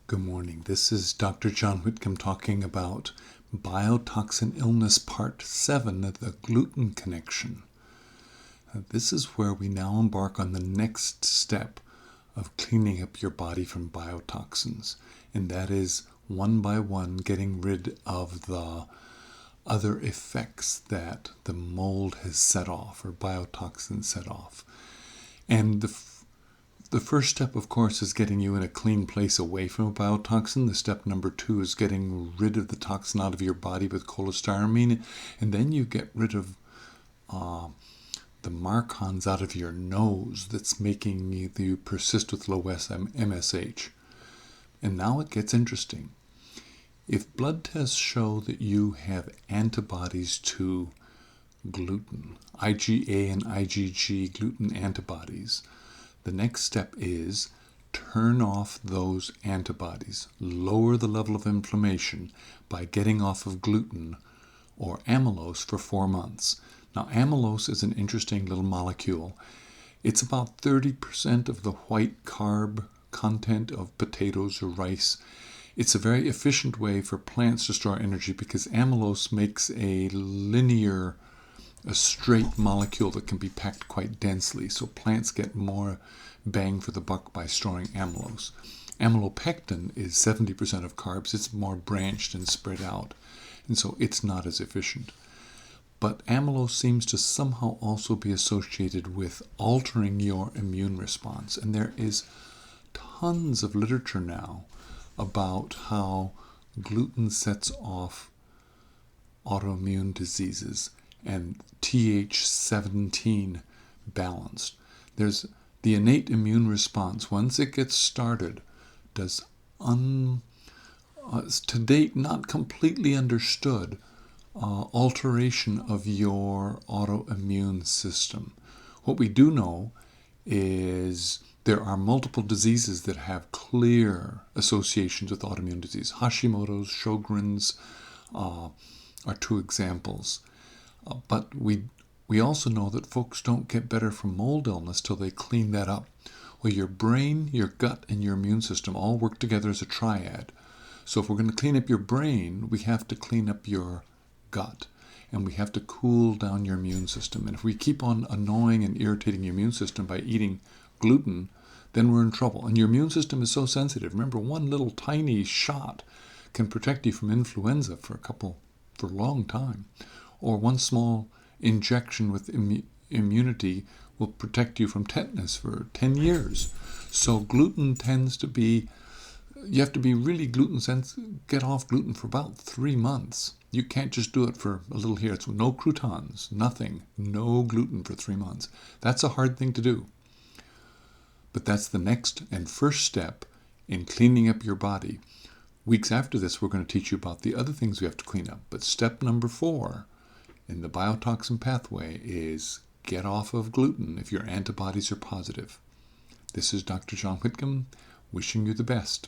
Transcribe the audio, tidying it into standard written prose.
Good morning. This is Dr. John Whitcomb talking about Biotoxin Illness Part 7 of the Gluten Connection. This is where we now embark on the next step of cleaning up your body from biotoxins, and that is one by one getting rid of the other effects that the mold has set off or biotoxins set off. And the first step, of course, is getting you in a clean place away from a biotoxin. The step number 2 is getting rid of the toxin out of your body with cholestyramine. And then you get rid of the marcons out of your nose that's making you persist with low MSH. And now it gets interesting. If blood tests show that you have antibodies to gluten, IgA and IgG gluten antibodies, the next step is turn off those antibodies. Lower the level of inflammation by getting off of gluten or amylose for 4 months. Now, amylose is an interesting little molecule. It's about 30% of the white carb content of potatoes or rice. It's a very efficient way for plants to store energy because amylose makes a straight molecule that can be packed quite densely, so plants get more bang for the buck by storing amylose. Amylopectin is 70% of carbs. It's more branched and spread out, and so it's not as efficient. But amylose seems to somehow also be associated with altering your immune response, and there is tons of literature now about how gluten sets off autoimmune diseases and Th17 balanced. There's the innate immune response. Once it gets started, does to date not completely understood alteration of your autoimmune system. What we do know is there are multiple diseases that have clear associations with autoimmune disease. Hashimoto's, Sjogren's are 2 examples. But we also know that folks don't get better from mold illness till they clean that up. Well, your brain, your gut, and your immune system all work together as a triad. So if we're going to clean up your brain, we have to clean up your gut. And we have to cool down your immune system. And if we keep on annoying and irritating your immune system by eating gluten, then we're in trouble. And your immune system is so sensitive. Remember, one little tiny shot can protect you from influenza for a long time. Or one small injection with immunity will protect you from tetanus for 10 years. So gluten tends to be, you have to be really gluten sensitive, get off gluten for about 3 months. You can't just do it for a little here. It's no croutons, nothing, no gluten for 3 months. That's a hard thing to do. But that's the next and first step in cleaning up your body. Weeks after this, we're going to teach you about the other things we have to clean up. But step number 4 in the biotoxin pathway is get off of gluten if your antibodies are positive. This is Dr. John Whitcomb wishing you the best.